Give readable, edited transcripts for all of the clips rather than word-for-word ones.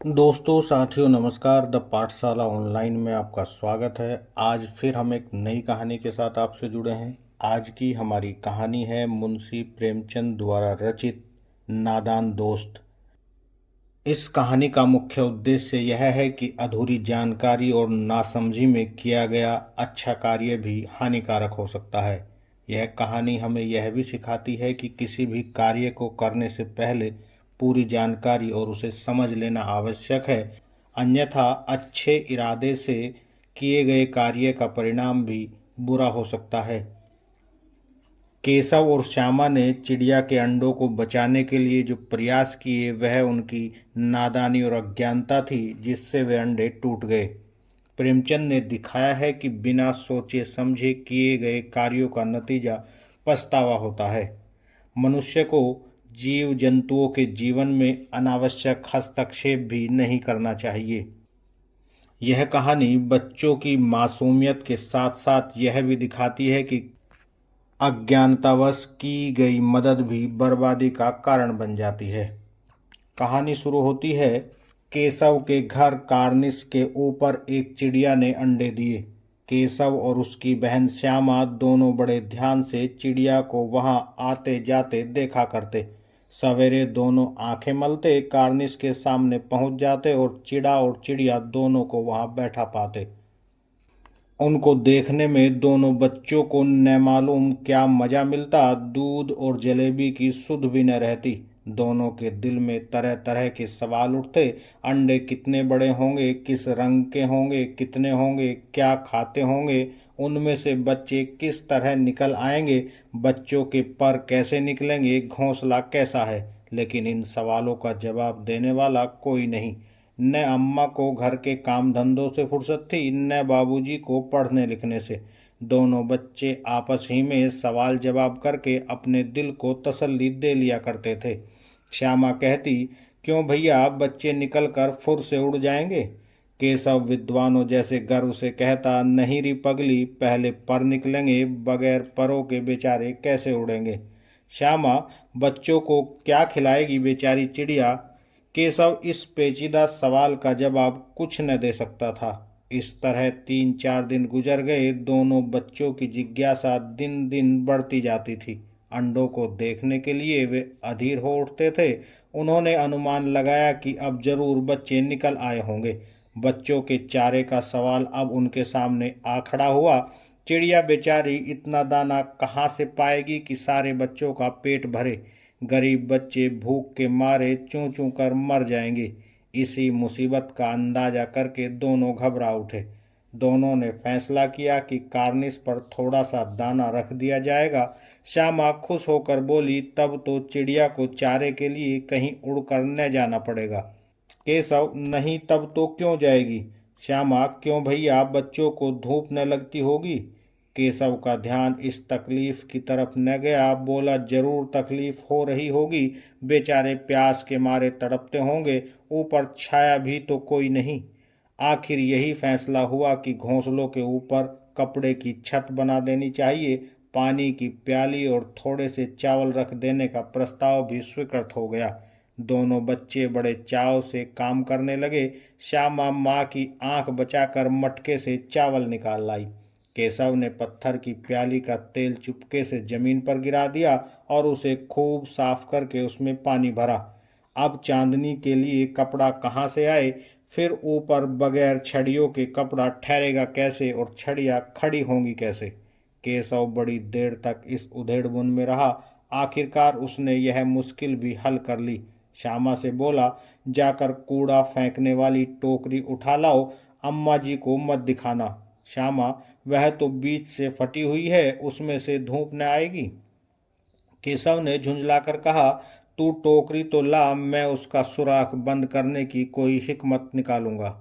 दोस्तों साथियों नमस्कार। द पाठशाला ऑनलाइन में आपका स्वागत है। आज फिर हम एक नई कहानी के साथ आपसे जुड़े हैं। आज की हमारी कहानी है मुंशी प्रेमचंद द्वारा रचित नादान दोस्त। इस कहानी का मुख्य उद्देश्य यह है कि अधूरी जानकारी और नासमझी में किया गया अच्छा कार्य भी हानिकारक हो सकता है। यह कहानी हमें यह भी सिखाती है कि किसी भी कार्य को करने से पहले पूरी जानकारी और उसे समझ लेना आवश्यक है, अन्यथा अच्छे इरादे से किए गए कार्य का परिणाम भी बुरा हो सकता है। केशव और श्यामा ने चिड़िया के अंडों को बचाने के लिए जो प्रयास किए वह उनकी नादानी और अज्ञानता थी जिससे वे अंडे टूट गए। प्रेमचंद ने दिखाया है कि बिना सोचे समझे किए गए कार्यों का नतीजा पछतावा होता है। मनुष्य को जीव जंतुओं के जीवन में अनावश्यक हस्तक्षेप भी नहीं करना चाहिए। यह कहानी बच्चों की मासूमियत के साथ साथ यह भी दिखाती है कि अज्ञानतावश की गई मदद भी बर्बादी का कारण बन जाती है। कहानी शुरू होती है। केशव के घर कार्निस के ऊपर एक चिड़िया ने अंडे दिए। केशव और उसकी बहन श्यामा दोनों बड़े ध्यान से चिड़िया को वहां आते जाते देखा करते। सवेरे दोनों आंखें मलते कार्निस के सामने पहुंच जाते और चिड़ा और चिड़िया दोनों को वहां बैठा पाते। उनको देखने में दोनों बच्चों को न मालूम क्या मजा मिलता। दूध और जलेबी की सुध भी न रहती। दोनों के दिल में तरह तरह के सवाल उठते। अंडे कितने बड़े होंगे, किस रंग के होंगे, कितने होंगे, क्या खाते होंगे, उनमें से बच्चे किस तरह निकल आएंगे, बच्चों के पर कैसे निकलेंगे, घोंसला कैसा है। लेकिन इन सवालों का जवाब देने वाला कोई नहीं। न अम्मा को घर के काम धंधों से फुर्सत थी, न बाबूजी को पढ़ने लिखने से। दोनों बच्चे आपस ही में सवाल जवाब करके अपने दिल को तसल्ली दे लिया करते थे। श्यामा कहती, क्यों भैया, बच्चे निकल कर फुर से उड़ जाएंगे। केशव विद्वानों जैसे गर्व से कहता, नहीं री पगली, पहले पर निकलेंगे, बगैर परों के बेचारे कैसे उड़ेंगे। श्यामा, बच्चों को क्या खिलाएगी बेचारी चिड़िया। केशव इस पेचीदा सवाल का जवाब कुछ न दे सकता था। इस तरह 3-4 दिन गुजर गए। दोनों बच्चों की जिज्ञासा दिन दिन बढ़ती जाती थी। अंडों को देखने के लिए वे अधीर हो उठते थे। उन्होंने अनुमान लगाया कि अब जरूर बच्चे निकल आए होंगे। बच्चों के चारे का सवाल अब उनके सामने आ खड़ा हुआ। चिड़िया बेचारी इतना दाना कहाँ से पाएगी कि सारे बच्चों का पेट भरे। गरीब बच्चे भूख के मारे चूं चूं कर मर जाएंगे। इसी मुसीबत का अंदाजा करके दोनों घबरा उठे। दोनों ने फैसला किया कि कार्निस पर थोड़ा सा दाना रख दिया जाएगा। श्यामा खुश होकर बोली, तब तो चिड़िया को चारे के लिए कहीं उड़कर न जाना पड़ेगा। केशव, नहीं, तब तो क्यों जाएगी। श्यामा, क्यों भैया, बच्चों को धूप न लगती होगी। केशव का ध्यान इस तकलीफ की तरफ न गया। बोला, जरूर तकलीफ हो रही होगी, बेचारे प्यास के मारे तड़पते होंगे, ऊपर छाया भी तो कोई नहीं। आखिर यही फैसला हुआ कि घोंसलों के ऊपर कपड़े की छत बना देनी चाहिए। पानी की प्याली और थोड़े से चावल रख देने का प्रस्ताव भी स्वीकृत हो गया। दोनों बच्चे बड़े चाव से काम करने लगे। श्यामा माँ की आंख बचाकर मटके से चावल निकाल लाई। केशव ने पत्थर की प्याली का तेल चुपके से जमीन पर गिरा दिया और उसे खूब साफ करके उसमें पानी भरा। अब चांदनी के लिए कपड़ा कहाँ से आए। फिर ऊपर बगैर छड़ियों के कपड़ा ठहरेगा कैसे और छड़ियाँ खड़ी होंगी कैसे। केशव बड़ी देर तक इस उधेड़बुन में रहा। आखिरकार उसने यह मुश्किल भी हल कर ली। श्यामा से बोला, जाकर कूड़ा फेंकने वाली टोकरी उठा लाओ, अम्मा जी को मत दिखाना। श्यामा, वह तो बीच से फटी हुई है, उसमें से धूप न आएगी। केशव ने झुंझलाकर कहा, तू टोकरी तो ला, मैं उसका सुराख बंद करने की कोई हिकमत निकालूंगा।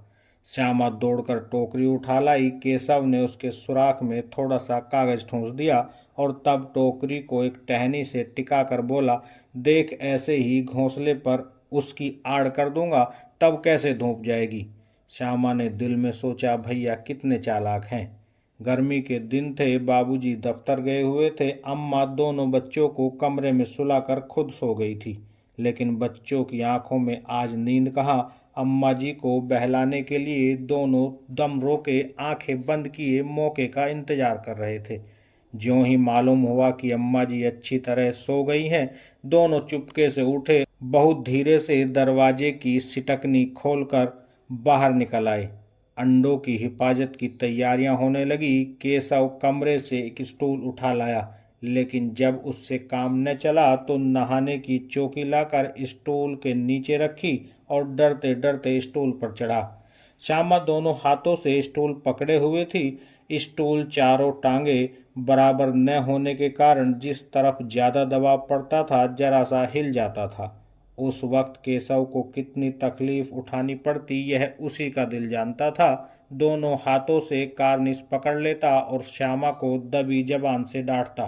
श्यामा दौड़कर टोकरी उठा लाई। केशव ने उसके सुराख में थोड़ा सा कागज ठूंस दिया और तब टोकरी को एक टहनी से टिका कर बोला, देख, ऐसे ही घोंसले पर उसकी आड़ कर दूंगा, तब कैसे धूप जाएगी। श्यामा ने दिल में सोचा, भैया कितने चालाक हैं। गर्मी के दिन थे, बाबूजी दफ्तर गए हुए थे, अम्मा दोनों बच्चों को कमरे में सुलाकर खुद सो गई थी। लेकिन बच्चों की आंखों में आज नींद कहाँ। अम्मा जी को बहलाने के लिए दोनों दम रोके आंखें बंद किए मौके का इंतजार कर रहे थे। ज्यों ही मालूम हुआ कि अम्मा जी अच्छी तरह सो गई हैं, दोनों चुपके से उठे, बहुत धीरे से दरवाजे की सिटकनी खोलकर बाहर निकल आए। अंडों की हिफाजत की तैयारियां होने लगी। केशव कमरे से एक स्टूल उठा लाया, लेकिन जब उससे काम न चला तो नहाने की चौकी लाकर स्टूल के नीचे रखी और डरते डरते स्टूल पर चढ़ा। श्यामा दोनों हाथों से स्टूल पकड़े हुए थी। स्टूल चारों टांगे बराबर न होने के कारण जिस तरफ ज्यादा दबाव पड़ता था जरा सा हिल जाता था। उस वक्त केशव को कितनी तकलीफ उठानी पड़ती यह उसी का दिल जानता था। दोनों हाथों से कार्निश पकड़ लेता और श्यामा को दबी जबान से डांटता,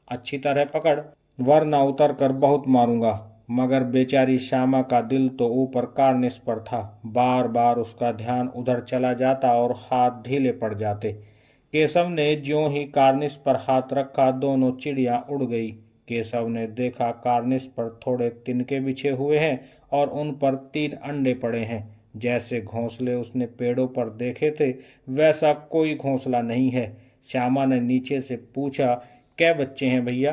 अच्छी तरह पकड़ वरना उतर कर बहुत मारूंगा। मगर बेचारी श्यामा का दिल तो ऊपर कार्निश पर था। बार बार उसका ध्यान उधर चला जाता और हाथ ढीले पड़ जाते। केशव ने ज्यों ही कार्निश पर हाथ रखा दोनों चिड़िया उड़ गई। केशव ने देखा कार्निश पर थोड़े तिनके बिछे हुए हैं और उन पर 3 अंडे पड़े हैं। जैसे घोंसले उसने पेड़ों पर देखे थे वैसा कोई घोंसला नहीं है। श्यामा ने नीचे से पूछा, क्या बच्चे हैं भैया?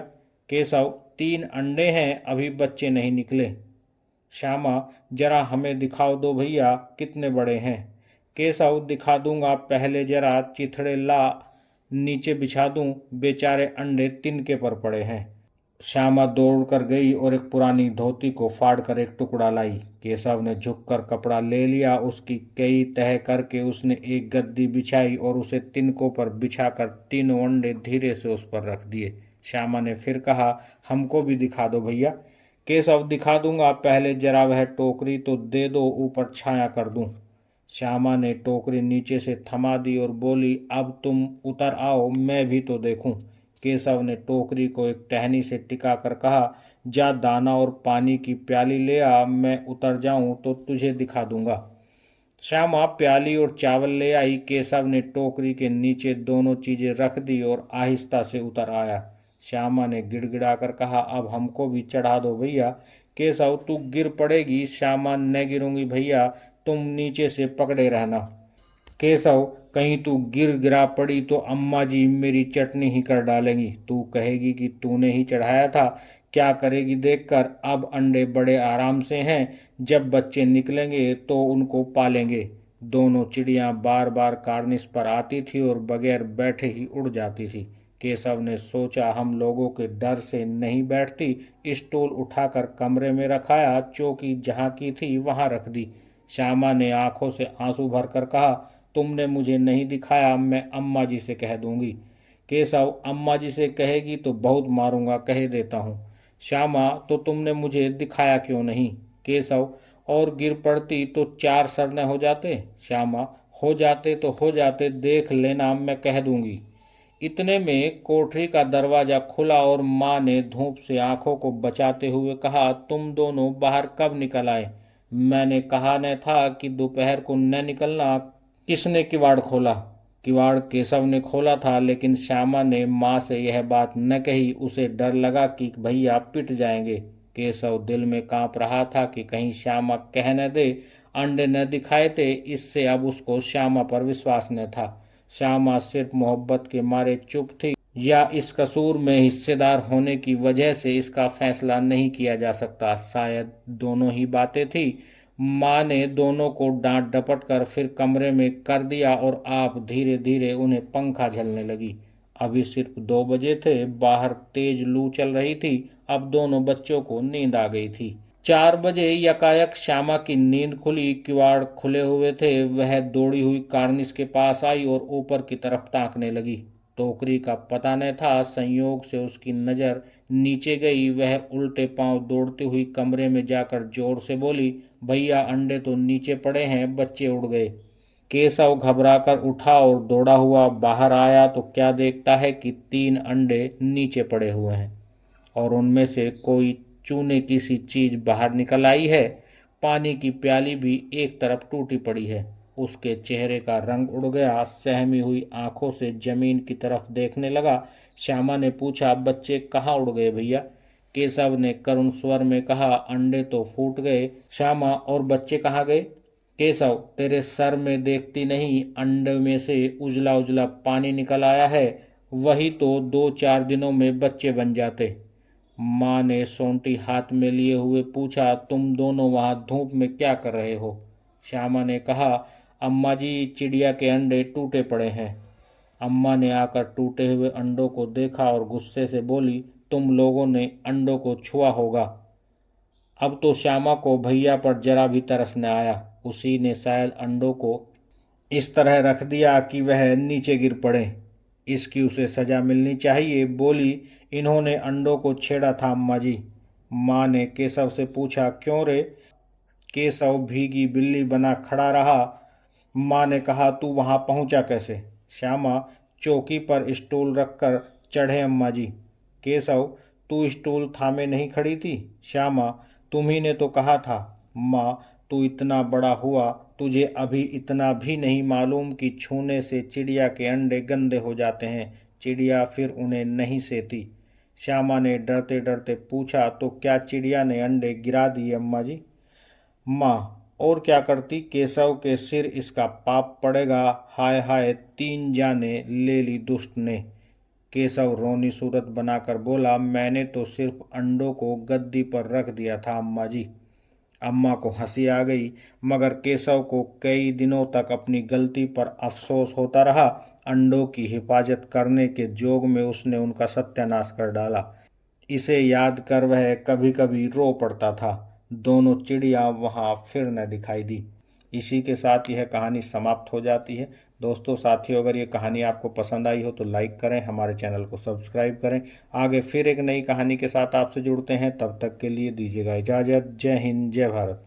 केशव, 3 अंडे हैं, अभी बच्चे नहीं निकले। श्यामा, जरा हमें दिखाओ दो भैया, कितने बड़े हैं? केशव, दिखा दूंगा, पहले जरा चिथड़े ला नीचे बिछा दूं, बेचारे अंडे तिनके पर पड़े हैं। श्यामा दौड़ कर गई और एक पुरानी धोती को फाड़कर एक टुकड़ा लाई। केशव ने झुककर कपड़ा ले लिया, उसकी कई तह करके उसने एक गद्दी बिछाई और उसे तिनकों पर बिछाकर 3 अंडे धीरे से उस पर रख दिए। श्यामा ने फिर कहा, हमको भी दिखा दो भैया। केशव, दिखा दूंगा, पहले जरा वह टोकरी तो दे दो, ऊपर छाया कर दूं। श्यामा ने टोकरी नीचे से थमा दी और बोली, अब तुम उतर आओ, मैं भी तो देखूं। केशव ने टोकरी को एक टहनी से टिका कर कहा, जा दाना और पानी की प्याली ले आ, मैं उतर जाऊं तो तुझे दिखा दूंगा। श्यामा प्याली और चावल ले आई। केशव ने टोकरी के नीचे दोनों चीजें रख दी और आहिस्ता से उतर आया। श्यामा ने गिड़गिड़ाकर कहा, अब हमको भी चढ़ा दो भैया। केशव, तू गिर पड़ेगी। श्यामा, न गिरूंगी भैया, तुम नीचे से पकड़े रहना। केशव, कहीं तू गिर गिरा पड़ी तो अम्मा जी मेरी चटनी ही कर डालेंगी। तू कहेगी कि तूने ही चढ़ाया था। क्या करेगी देखकर। अब अंडे बड़े आराम से हैं, जब बच्चे निकलेंगे तो उनको पालेंगे। दोनों चिड़ियां बार बार कार्निश पर आती थी और बगैर बैठे ही उड़ जाती थी। केशव ने सोचा, हम लोगों के डर से नहीं बैठती। स्टूल उठाकर कमरे में रखाया, चौकी जहाँ की थी वहां रख दी। श्यामा ने आंखों से आंसू भरकर कहा, तुमने मुझे नहीं दिखाया, मैं अम्मा जी से कह दूंगी। केशव, अम्मा जी से कहेगी तो बहुत मारूंगा, कह देता हूँ। श्यामा, तो तुमने मुझे दिखाया क्यों नहीं? केशव, और गिर पड़ती तो 4 सरने हो जाते। श्यामा, हो जाते तो हो जाते, देख लेना, मैं कह दूंगी। इतने में कोठरी का दरवाजा खुला और माँ ने धूप से आंखों को बचाते हुए कहा, तुम दोनों बाहर कब निकल आए? मैंने कहा न था कि दोपहर को न निकलना। किसने किवाड़ खोला? किवाड़ केशव ने खोला था, लेकिन श्यामा ने माँ से यह बात न कही। उसे डर लगा कि भैया पिट जाएंगे। केशव दिल में कांप रहा था कि कहीं श्यामा कह न दे अंडे न दिखाए थे। इससे अब उसको श्यामा पर विश्वास न था। श्यामा सिर्फ मोहब्बत के मारे चुप थी या इस कसूर में हिस्सेदार होने की वजह से, इसका फैसला नहीं किया जा सकता। शायद दोनों ही बातें थी। माँ ने दोनों को डांट डपट कर फिर कमरे में कर दिया और आप धीरे धीरे उन्हें पंखा झलने लगी। अभी सिर्फ 2 बजे थे, बाहर तेज लू चल रही थी। अब दोनों बच्चों को नींद आ गई थी। 4 बजे यकायक श्यामा की नींद खुली। किवाड़ खुले हुए थे। वह दौड़ी हुई कार्निश के पास आई और ऊपर की तरफ ताकने लगी। टोकरी का पता न था, संयोग से उसकी नज़र नीचे गई। वह उल्टे पांव दौड़ती हुई कमरे में जाकर जोर से बोली, भैया अंडे तो नीचे पड़े हैं, बच्चे उड़ गए। केशव घबराकर उठा और दौड़ा हुआ बाहर आया तो क्या देखता है कि 3 अंडे नीचे पड़े हुए हैं और उनमें से कोई चूने की सी चीज बाहर निकल आई है। पानी की प्याली भी एक तरफ टूटी पड़ी है। उसके चेहरे का रंग उड़ गया। सहमी हुई आंखों से जमीन की तरफ देखने लगा। श्यामा ने पूछा, बच्चे कहाँ उड़ गए भैया? केशव ने करुण स्वर में कहा, अंडे तो फूट गए। श्यामा, और बच्चे कहाँ गए? केशव, तेरे सर में देखती नहीं अंडे में से उजला उजला पानी निकल आया है, वही तो 2-4 दिनों में बच्चे बन जाते। माँ ने सोंटी हाथ में लिए हुए पूछा, तुम दोनों वहाँ धूप में क्या कर रहे हो? श्यामा ने कहा, अम्मा जी, चिड़िया के अंडे टूटे पड़े हैं। अम्मा ने आकर टूटे हुए अंडों को देखा और गुस्से से बोली, तुम लोगों ने अंडों को छुआ होगा। अब तो श्यामा को भैया पर जरा भी तरस न आया। उसी ने शायद अंडों को इस तरह रख दिया कि वह नीचे गिर पड़े। इसकी उसे सजा मिलनी चाहिए। बोली, इन्होंने अंडों को छेड़ा था अम्मा जी। माँ ने केशव से पूछा, क्यों रे? केशव भीगी बिल्ली बना खड़ा रहा। माँ ने कहा, तू वहां पहुंचा कैसे? श्यामा, चौकी पर स्टूल रखकर चढ़े अम्मा जी। केशव, तू स्टूल थामे नहीं खड़ी थी? श्यामा, तुम्ही ने तो कहा था। माँ, तू इतना बड़ा हुआ, तुझे अभी इतना भी नहीं मालूम कि छूने से चिड़िया के अंडे गंदे हो जाते हैं, चिड़िया फिर उन्हें नहीं सेती। श्यामा ने डरते डरते पूछा, तो क्या चिड़िया ने अंडे गिरा दिए अम्मा जी? माँ, और क्या करती? केशव के सिर इसका पाप पड़ेगा। हाय हाय, 3 जाने ले ली दुष्ट ने। केशव रोनी सूरत बनाकर बोला, मैंने तो सिर्फ अंडों को गद्दी पर रख दिया था अम्मा जी। अम्मा को हंसी आ गई, मगर केशव को कई दिनों तक अपनी गलती पर अफसोस होता रहा। अंडों की हिफाजत करने के जोग में उसने उनका सत्यानाश कर डाला। इसे याद कर वह कभी कभी रो पड़ता था। दोनों चिड़िया वहां फिर न दिखाई दी। इसी के साथ यह कहानी समाप्त हो जाती है। दोस्तों, साथियों, अगर ये कहानी आपको पसंद आई हो तो लाइक करें, हमारे चैनल को सब्सक्राइब करें। आगे फिर एक नई कहानी के साथ आपसे जुड़ते हैं, तब तक के लिए दीजिएगा इजाज़त। जय हिंद, जय भारत।